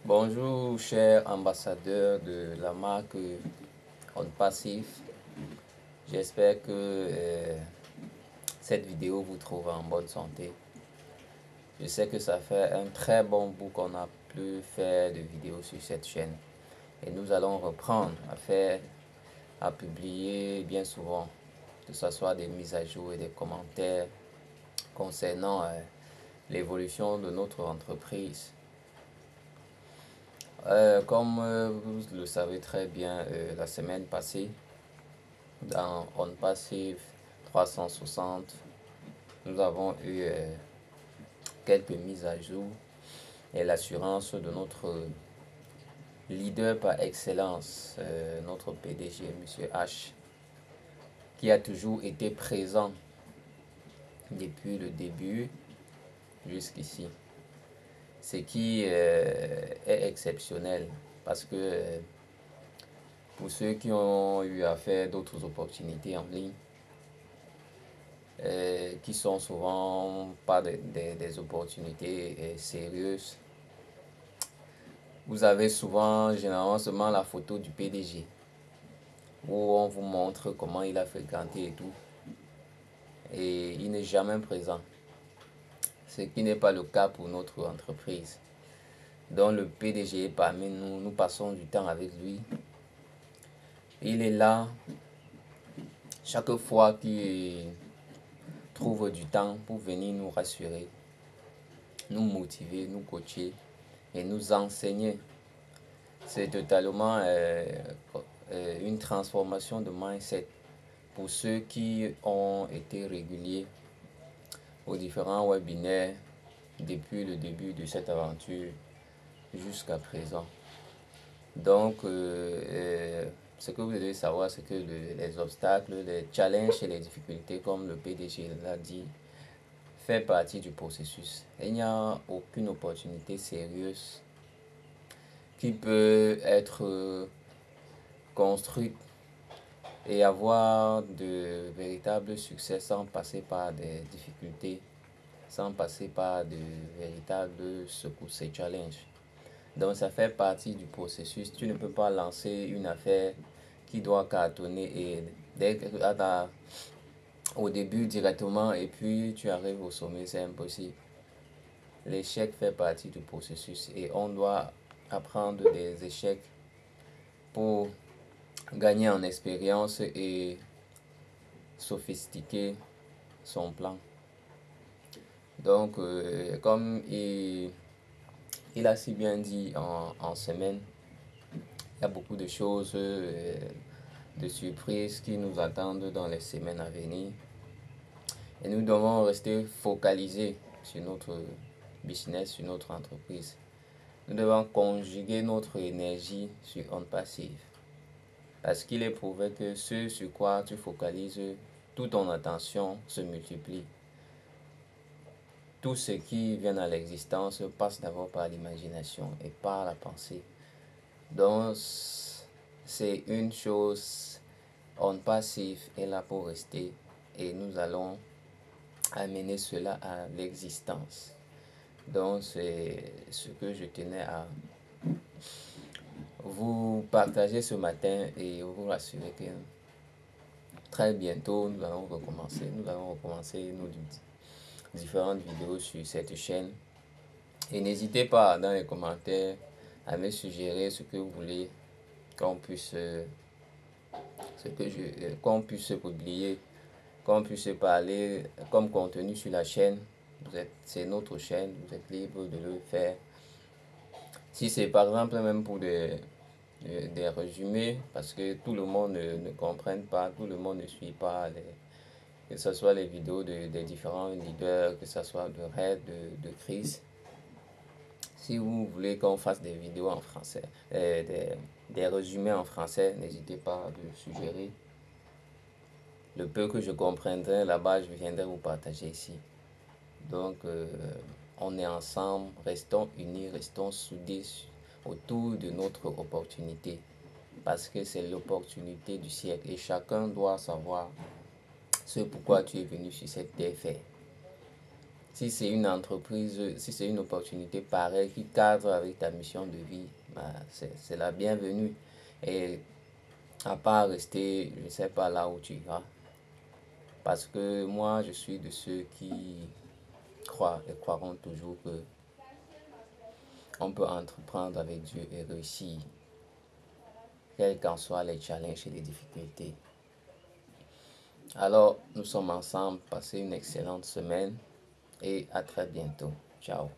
Bonjour, cher ambassadeur de la marque On Passif. J'espère que cette vidéo vous trouve en bonne santé. Je sais que ça fait un très bon bout qu'on n'a plus fait de vidéos sur cette chaîne. Et nous allons reprendre à publier bien souvent, que ce soit des mises à jour et des commentaires concernant l'évolution de notre entreprise. Comme vous le savez très bien, la semaine passée, dans On Passive 360, nous avons eu quelques mises à jour et l'assurance de notre leader par excellence, notre PDG, Monsieur H, qui a toujours été présent depuis le début jusqu'ici. Ce qui est exceptionnel parce que pour ceux qui ont eu à faire d'autres opportunités en ligne, qui sont souvent pas des opportunités sérieuses, vous avez généralement seulement la photo du PDG où on vous montre comment il a fréquenté et tout, et il n'est jamais présent, ce qui n'est pas le cas pour notre entreprise. Donc le PDG est parmi nous, nous passons du temps avec lui. Il est là chaque fois qu'il trouve du temps pour venir nous rassurer, nous motiver, nous coacher et nous enseigner. C'est totalement une transformation de mindset pour ceux qui ont été réguliers aux différents webinaires depuis le début de cette aventure jusqu'à présent. Donc, ce que vous devez savoir, c'est que les obstacles, les challenges et les difficultés, comme le PDG l'a dit, fait partie du processus. Il n'y a aucune opportunité sérieuse qui peut être construite et avoir de véritables succès sans passer par des difficultés, sans passer par de véritables secousses et challenges. Donc ça fait partie du processus. Tu ne peux pas lancer une affaire qui doit cartonner et au début directement et puis tu arrives au sommet, c'est impossible. L'échec fait partie du processus et on doit apprendre des échecs pour gagner en expérience et sophistiquer son plan. Donc, comme il a si bien dit en semaine, il y a beaucoup de choses, de surprises qui nous attendent dans les semaines à venir. Et nous devons rester focalisés sur notre business, sur notre entreprise. Nous devons conjuguer notre énergie sur On Passive. Parce qu'il est prouvé que ce sur quoi tu focalises, toute ton attention se multiplie. Tout ce qui vient à l'existence passe d'abord par l'imagination et par la pensée. Donc, c'est une chose, On Passif est là pour rester et nous allons amener cela à l'existence. Donc, c'est ce que je tenais à vous partager ce matin et vous rassurer que très bientôt nous allons recommencer. Nous allons recommencer nos différentes vidéos sur cette chaîne. Et n'hésitez pas dans les commentaires à me suggérer ce que vous voulez qu'on puisse qu'on puisse publier, qu'on puisse parler comme contenu sur la chaîne. C'est notre chaîne, vous êtes libre de le faire. Si c'est par exemple même pour des résumés, parce que tout le monde ne comprenne pas, tout le monde ne suit pas, que ce soit les vidéos des différents leaders, que ce soit de Red, de Chris. Si vous voulez qu'on fasse des vidéos en français, des résumés en français, n'hésitez pas à le suggérer. Le peu que je comprendrai là-bas, je viendrai vous partager ici. Donc, on est ensemble, restons unis, restons soudés autour de notre opportunité. Parce que c'est l'opportunité du siècle et chacun doit savoir ce pourquoi tu es venu sur cette terre faire. Si c'est une entreprise, si c'est une opportunité pareille qui cadre avec ta mission de vie, bah, c'est la bienvenue. Et à part rester, je ne sais pas là où tu iras. Parce que moi, je suis de ceux qui croient et croiront toujours que on peut entreprendre avec Dieu et réussir, quels qu'en soient les challenges et les difficultés. Alors, nous sommes ensemble, passez une excellente semaine et à très bientôt. Ciao.